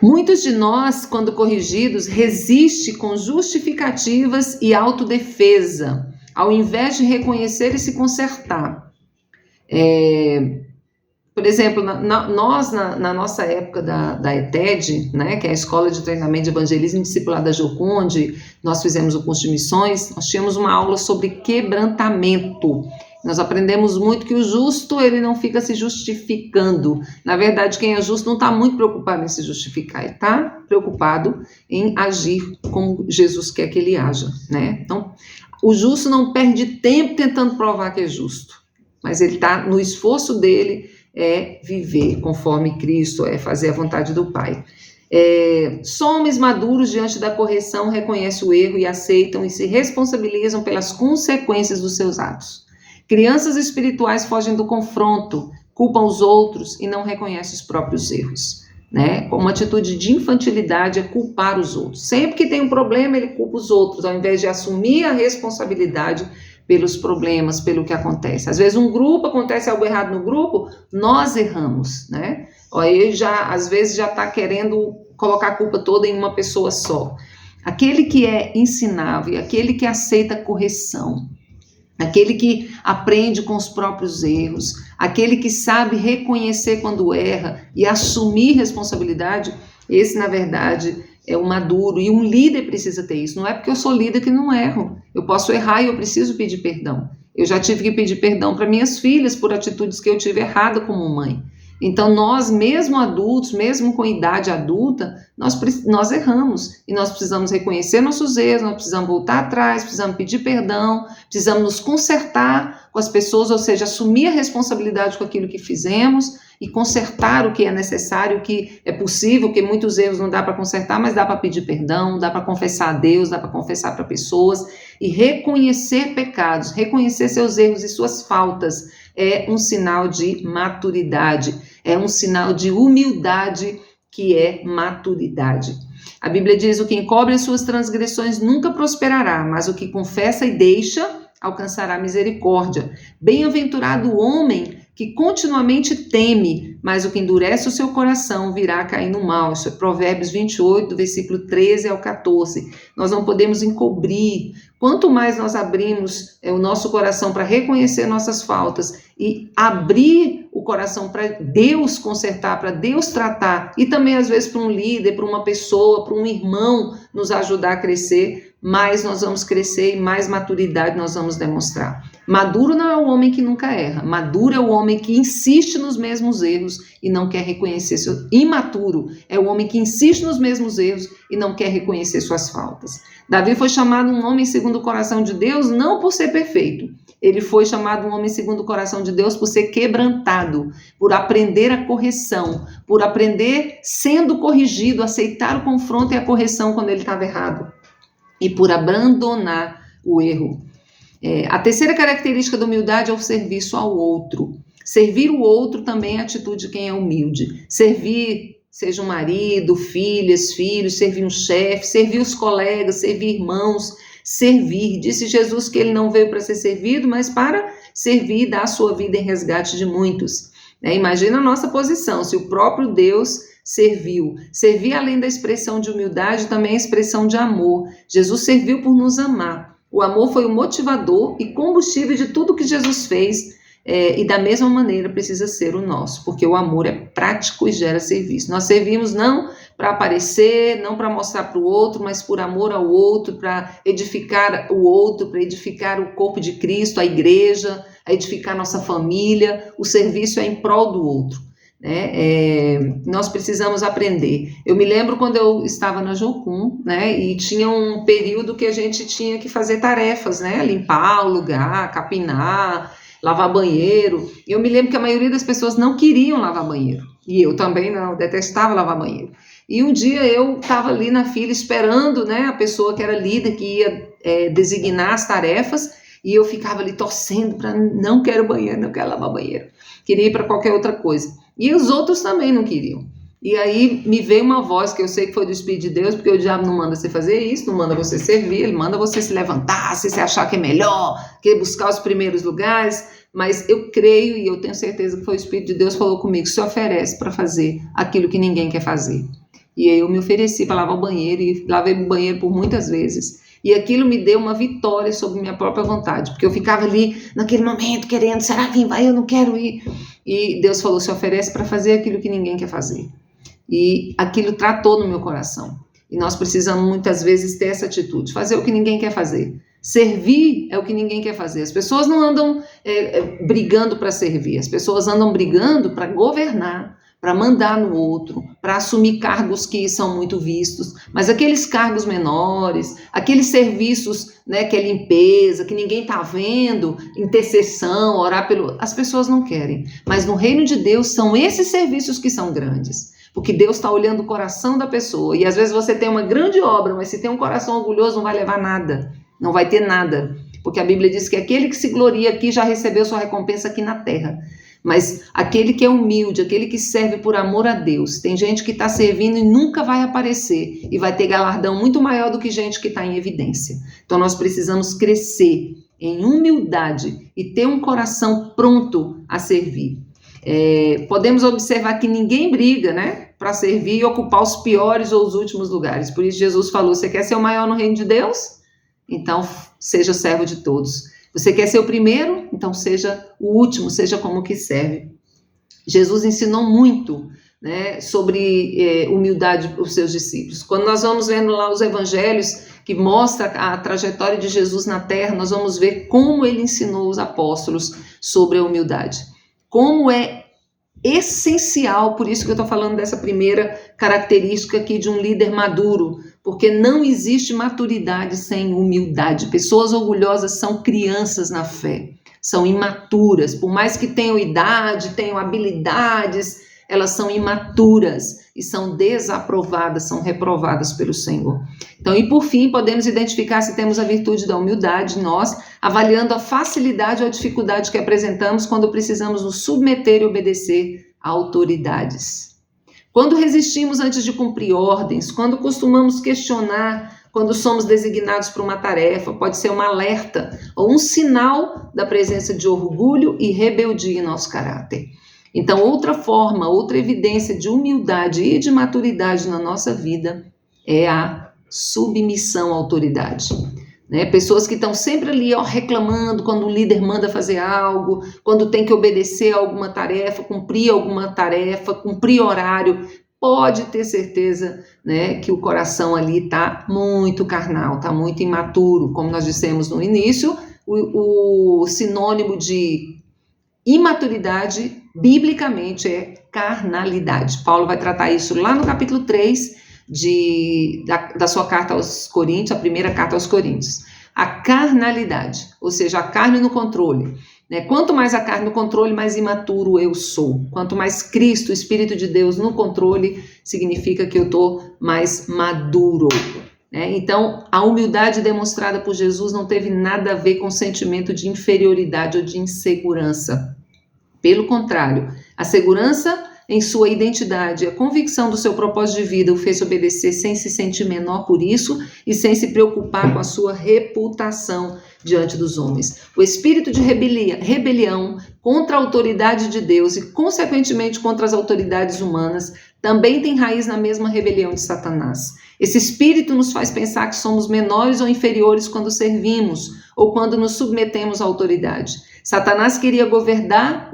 Muitos de nós, quando corrigidos, resistem com justificativas e autodefesa, ao invés de reconhecer e se consertar. Por exemplo, nós, na nossa época da ETED, né, que é a Escola de Treinamento de Evangelismo e Discipulado da Jocum, onde nós fizemos o curso de missões, nós tínhamos uma aula sobre quebrantamento. Nós aprendemos muito que o justo, ele não fica se justificando. Na verdade, quem é justo não está muito preocupado em se justificar, ele está preocupado em agir como Jesus quer que ele haja, né? Então, o justo não perde tempo tentando provar que é justo, mas ele está no esforço dele, é viver conforme Cristo, é fazer a vontade do Pai. Só homens maduros diante da correção reconhecem o erro e aceitam e se responsabilizam pelas consequências dos seus atos. Crianças espirituais fogem do confronto, culpam os outros e não reconhecem os próprios erros, né? Uma atitude de infantilidade é culpar os outros. Sempre que tem um problema, ele culpa os outros, ao invés de assumir a responsabilidade pelos problemas, pelo que acontece. Às vezes acontece algo errado no grupo, nós erramos, né? Aí às vezes já está querendo colocar a culpa toda em uma pessoa só. Aquele que é ensinável, aquele que aceita a correção, aquele que aprende com os próprios erros, aquele que sabe reconhecer quando erra e assumir responsabilidade, esse, na verdade, é um maduro, e um líder precisa ter isso. Não é porque eu sou líder que não erro. Eu posso errar e eu preciso pedir perdão. Eu já tive que pedir perdão para minhas filhas por atitudes que eu tive errada como mãe. Então, nós, mesmo adultos, mesmo com idade adulta, nós erramos. E nós precisamos reconhecer nossos erros, nós precisamos voltar atrás, precisamos pedir perdão, precisamos nos consertar com as pessoas, ou seja, assumir a responsabilidade com aquilo que fizemos e consertar o que é necessário, o que é possível, porque muitos erros não dá para consertar, mas dá para pedir perdão, dá para confessar a Deus, dá para confessar para pessoas e reconhecer pecados, reconhecer seus erros e suas faltas é um sinal de maturidade, é um sinal de humildade que é maturidade. A Bíblia diz: o que encobre as suas transgressões nunca prosperará, mas o que confessa e deixa alcançará misericórdia. Bem-aventurado o homem que continuamente teme, mas o que endurece o seu coração virá a cair no mal. Isso é Provérbios 28, do versículo 13 ao 14. Nós não podemos encobrir. Quanto mais nós abrimos o nosso coração para reconhecer nossas faltas e abrir o coração para Deus consertar, para Deus tratar, e também às vezes para um líder, para uma pessoa, para um irmão nos ajudar a crescer, mais nós vamos crescer e mais maturidade nós vamos demonstrar. Maduro não é o homem que nunca erra, maduro é o homem que insiste nos mesmos erros e não quer reconhecer seu... Imaturo é o homem que insiste nos mesmos erros e não quer reconhecer suas faltas. Davi foi chamado um homem segundo o coração de Deus não por ser perfeito, ele foi chamado um homem segundo o coração de Deus por ser quebrantado, por aprender a correção, por aprender sendo corrigido, aceitar o confronto e a correção quando ele estava errado e por abandonar o erro. A terceira característica da humildade é o serviço ao outro. Servir o outro também é a atitude de quem é humilde. Servir, seja um marido, filhos, servir um chefe, servir os colegas, servir irmãos, servir. Disse Jesus que ele não veio para ser servido, mas para servir e dar a sua vida em resgate de muitos. Imagina a nossa posição, se o próprio Deus serviu. Servir, além da expressão de humildade, também é a expressão de amor. Jesus serviu por nos amar. O amor foi o motivador e combustível de tudo que Jesus fez, e da mesma maneira precisa ser o nosso, porque o amor é prático e gera serviço. Nós servimos não para aparecer, não para mostrar para o outro, mas por amor ao outro, para edificar o outro, para edificar o corpo de Cristo, a igreja, a edificar nossa família. O serviço é em prol do outro. Nós precisamos aprender. Eu me lembro quando eu estava na Jocum, e tinha um período que a gente tinha que fazer tarefas, limpar o lugar, capinar, lavar banheiro. Eu me lembro que a maioria das pessoas não queriam lavar banheiro, e eu também não, detestava lavar banheiro. E um dia eu estava ali na fila esperando, a pessoa que era líder, que ia designar as tarefas, e eu ficava ali torcendo para não quero banheiro, não quero lavar banheiro, queria ir para qualquer outra coisa. E os outros também não queriam. E aí me veio uma voz, que eu sei que foi do Espírito de Deus, porque o diabo não manda você fazer isso, não manda você servir, ele manda você se levantar, se você achar que é melhor, que buscar os primeiros lugares. Mas eu creio e eu tenho certeza que foi o Espírito de Deus que falou comigo: se oferece para fazer aquilo que ninguém quer fazer. E aí eu me ofereci para lavar o banheiro e lavei o banheiro por muitas vezes. E aquilo me deu uma vitória sobre minha própria vontade, porque eu ficava ali naquele momento querendo, será que vai? Eu não quero ir. E Deus falou, se oferece para fazer aquilo que ninguém quer fazer. E aquilo tratou no meu coração. E nós precisamos muitas vezes ter essa atitude, fazer o que ninguém quer fazer. Servir é o que ninguém quer fazer. As pessoas não andam brigando para servir, as pessoas andam brigando para governar, para mandar no outro, para assumir cargos que são muito vistos, mas aqueles cargos menores, aqueles serviços, né, que é limpeza, que ninguém está vendo, intercessão, orar pelo... As pessoas não querem, mas no reino de Deus são esses serviços que são grandes, porque Deus está olhando o coração da pessoa, e às vezes você tem uma grande obra, mas se tem um coração orgulhoso não vai levar nada, não vai ter nada, porque a Bíblia diz que aquele que se gloria aqui já recebeu sua recompensa aqui na terra. Mas aquele que é humilde, aquele que serve por amor a Deus, tem gente que está servindo e nunca vai aparecer e vai ter galardão muito maior do que gente que está em evidência. Então nós precisamos crescer em humildade e ter um coração pronto a servir. Podemos observar que ninguém briga, né, para servir e ocupar os piores ou os últimos lugares. Por isso Jesus falou, você quer ser o maior no reino de Deus? Então seja servo de todos. Você quer ser o primeiro? Então seja o último, seja como que serve. Jesus ensinou muito, né, sobre humildade para os seus discípulos. Quando nós vamos vendo lá os evangelhos que mostra a trajetória de Jesus na terra, nós vamos ver como ele ensinou os apóstolos sobre a humildade. Como é essencial, por isso que eu estou falando dessa primeira característica aqui de um líder maduro, porque não existe maturidade sem humildade. Pessoas orgulhosas são crianças na fé, são imaturas, por mais que tenham idade, tenham habilidades, elas são imaturas e são desaprovadas, são reprovadas pelo Senhor. Então, e por fim, podemos identificar se temos a virtude da humildade, nós, avaliando a facilidade ou a dificuldade que apresentamos quando precisamos nos submeter e obedecer a autoridades. Quando resistimos antes de cumprir ordens, quando costumamos questionar, quando somos designados para uma tarefa, pode ser um alerta ou um sinal da presença de orgulho e rebeldia em nosso caráter. Então, outra forma, outra evidência de humildade e de maturidade na nossa vida é a submissão à autoridade. Né? Pessoas que estão sempre ali reclamando quando o líder manda fazer algo, quando tem que obedecer a alguma tarefa, cumprir horário, pode ter certeza, né, que o coração ali está muito carnal, está muito imaturo. Como nós dissemos no início, o sinônimo de imaturidade, biblicamente, é carnalidade. Paulo vai tratar isso lá no capítulo 3 da sua carta aos Coríntios, a primeira carta aos Coríntios. A carnalidade, ou seja, a carne no controle. Né? Quanto mais a carne no controle, mais imaturo eu sou. Quanto mais Cristo, o Espírito de Deus no controle, significa que eu estou mais maduro. Então, a humildade demonstrada por Jesus não teve nada a ver com sentimento de inferioridade ou de insegurança. Pelo contrário, a segurança em sua identidade, a convicção do seu propósito de vida o fez obedecer sem se sentir menor por isso e sem se preocupar com a sua reputação diante dos homens. O espírito de rebelião contra a autoridade de Deus e, consequentemente, contra as autoridades humanas também tem raiz na mesma rebelião de Satanás. Esse espírito nos faz pensar que somos menores ou inferiores quando servimos ou quando nos submetemos à autoridade. Satanás queria governar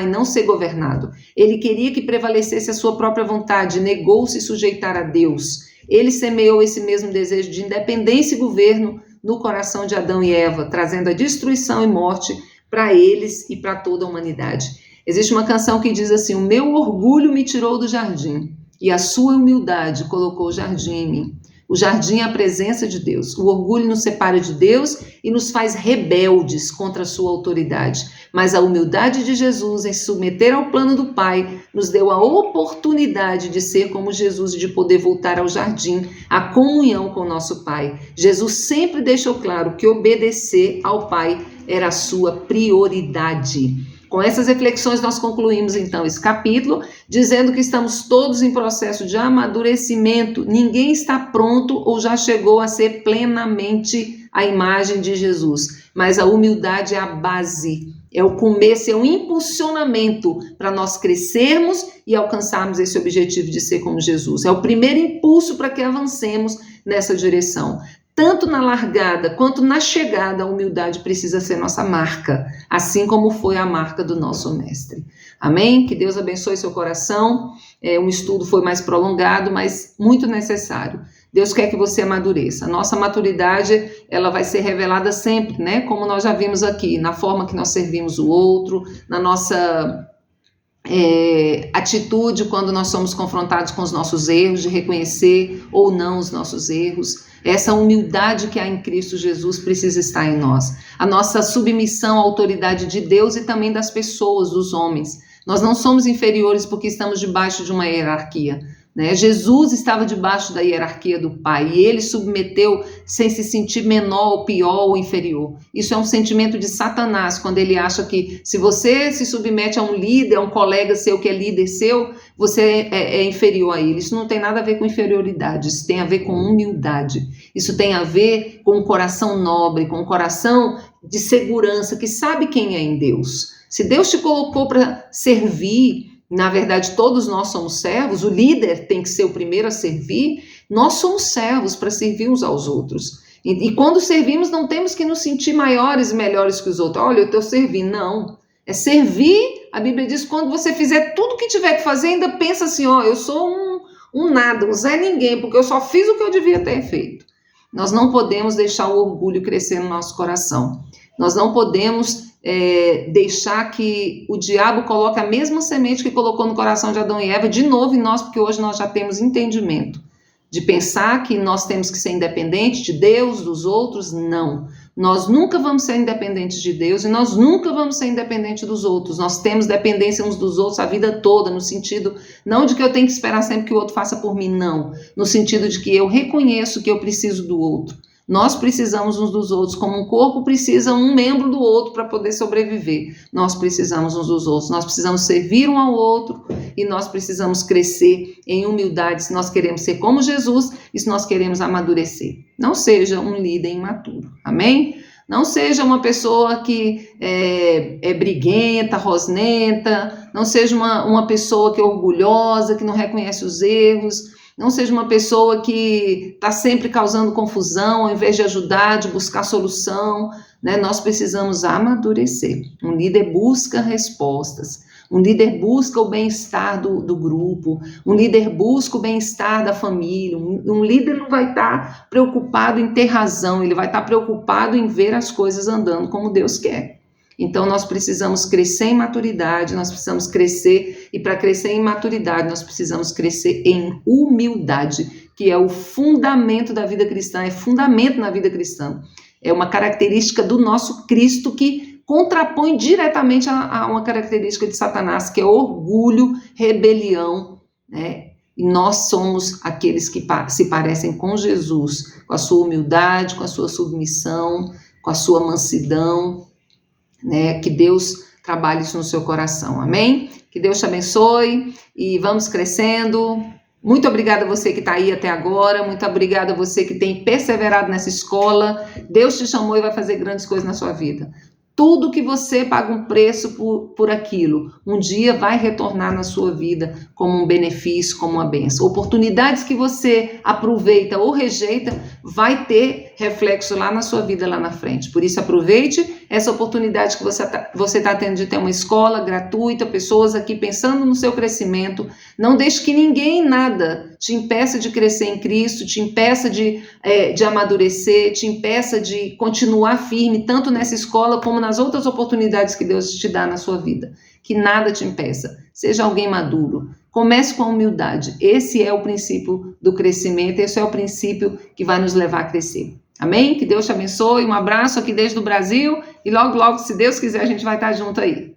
e não ser governado. Ele queria que prevalecesse a sua própria vontade, negou-se sujeitar a Deus. Ele semeou esse mesmo desejo de independência e governo no coração de Adão e Eva, trazendo a destruição e morte para eles e para toda a humanidade. Existe uma canção que diz assim: o meu orgulho me tirou do jardim e a sua humildade colocou o jardim em mim. O jardim é a presença de Deus. O orgulho nos separa de Deus e nos faz rebeldes contra a sua autoridade. Mas a humildade de Jesus em se submeter ao plano do Pai nos deu a oportunidade de ser como Jesus e de poder voltar ao jardim, à comunhão com o nosso Pai. Jesus sempre deixou claro que obedecer ao Pai era a sua prioridade. Com essas reflexões, nós concluímos então esse capítulo, dizendo que estamos todos em processo de amadurecimento. Ninguém está pronto ou já chegou a ser plenamente a imagem de Jesus, mas a humildade é a base, É o começo, é um impulsionamento para nós crescermos e alcançarmos esse objetivo de ser como Jesus. É o primeiro impulso para que avancemos nessa direção. Tanto na largada quanto na chegada, a humildade precisa ser nossa marca, assim como foi a marca do nosso mestre. Amém? Que Deus abençoe seu coração. Um estudo foi mais prolongado, mas muito necessário. Deus quer que você amadureça. A nossa maturidade, ela vai ser revelada sempre, né? Como nós já vimos aqui, na forma que nós servimos o outro, na nossa atitude quando nós somos confrontados com os nossos erros, de reconhecer ou não os nossos erros. Essa humildade que há em Cristo Jesus precisa estar em nós. A nossa submissão à autoridade de Deus e também das pessoas, dos homens. Nós não somos inferiores porque estamos debaixo de uma hierarquia, né? Jesus estava debaixo da hierarquia do Pai e ele submeteu sem se sentir menor ou pior ou inferior. Isso é um sentimento de Satanás, quando ele acha que se você se submete a um líder, a um colega seu que é líder seu, você é inferior a ele. Isso não tem nada a ver com inferioridade, isso tem a ver com humildade. Isso tem a ver com um coração nobre, com um coração de segurança, que sabe quem é em Deus. Se Deus te colocou para servir, na verdade todos nós somos servos, o líder tem que ser o primeiro a servir, nós somos servos para servir uns aos outros. E quando servimos não temos que nos sentir maiores e melhores que os outros. Olha, eu estou servindo. Não. É servir, a Bíblia diz, quando você fizer tudo o que tiver que fazer, ainda pensa assim, ó, eu sou um nada, um Zé Ninguém, porque eu só fiz o que eu devia ter feito. Nós não podemos deixar o orgulho crescer no nosso coração. Nós não podemos deixar que o diabo coloque a mesma semente que colocou no coração de Adão e Eva de novo em nós, porque hoje nós já temos entendimento de pensar que nós temos que ser independentes de Deus, dos outros. Não. Nós nunca vamos ser independentes de Deus e nós nunca vamos ser independentes dos outros. Nós temos dependência uns dos outros a vida toda, no sentido, não de que eu tenho que esperar sempre que o outro faça por mim, não. No sentido de que eu reconheço que eu preciso do outro. Nós precisamos uns dos outros, como um corpo precisa um membro do outro para poder sobreviver. Nós precisamos uns dos outros, nós precisamos servir um ao outro e nós precisamos crescer em humildade se nós queremos ser como Jesus e se nós queremos amadurecer. Não seja um líder imaturo, amém? Não seja uma pessoa que é briguenta, rosnenta, não seja uma pessoa que é orgulhosa, que não reconhece os erros. Não seja uma pessoa que está sempre causando confusão, ao invés de ajudar, de buscar solução, né? Nós precisamos amadurecer. Um líder busca respostas. Um líder busca o bem-estar do grupo. Um líder busca o bem-estar da família. Um líder não vai estar preocupado em ter razão, ele vai estar preocupado em ver as coisas andando como Deus quer. Então, nós precisamos crescer em maturidade, nós precisamos crescer, e para crescer em maturidade, nós precisamos crescer em humildade, que é o fundamento da vida cristã, é fundamento na vida cristã. É uma característica do nosso Cristo que contrapõe diretamente a uma característica de Satanás, que é orgulho, rebelião, né? E nós somos aqueles que se parecem com Jesus, com a sua humildade, com a sua submissão, com a sua mansidão, né? Que Deus trabalhe isso no seu coração, amém? Que Deus te abençoe e vamos crescendo. Muito obrigada a você que está aí até agora, muito obrigada a você que tem perseverado nessa escola. Deus te chamou e vai fazer grandes coisas na sua vida. Tudo que você paga um preço por aquilo, um dia vai retornar na sua vida como um benefício, como uma bênção. Oportunidades que você aproveita ou rejeita, vai ter reflexo lá na sua vida, lá na frente. Por isso, aproveite essa oportunidade que você tá tendo de ter uma escola gratuita, pessoas aqui pensando no seu crescimento. Não deixe que ninguém, nada, te impeça de crescer em Cristo, te impeça de amadurecer, te impeça de continuar firme, tanto nessa escola como nas outras oportunidades que Deus te dá na sua vida. Que nada te impeça. Seja alguém maduro. Comece com a humildade. Esse é o princípio do crescimento, esse é o princípio que vai nos levar a crescer. Amém? Que Deus te abençoe. Um abraço aqui desde o Brasil e logo, logo, se Deus quiser, a gente vai estar junto aí.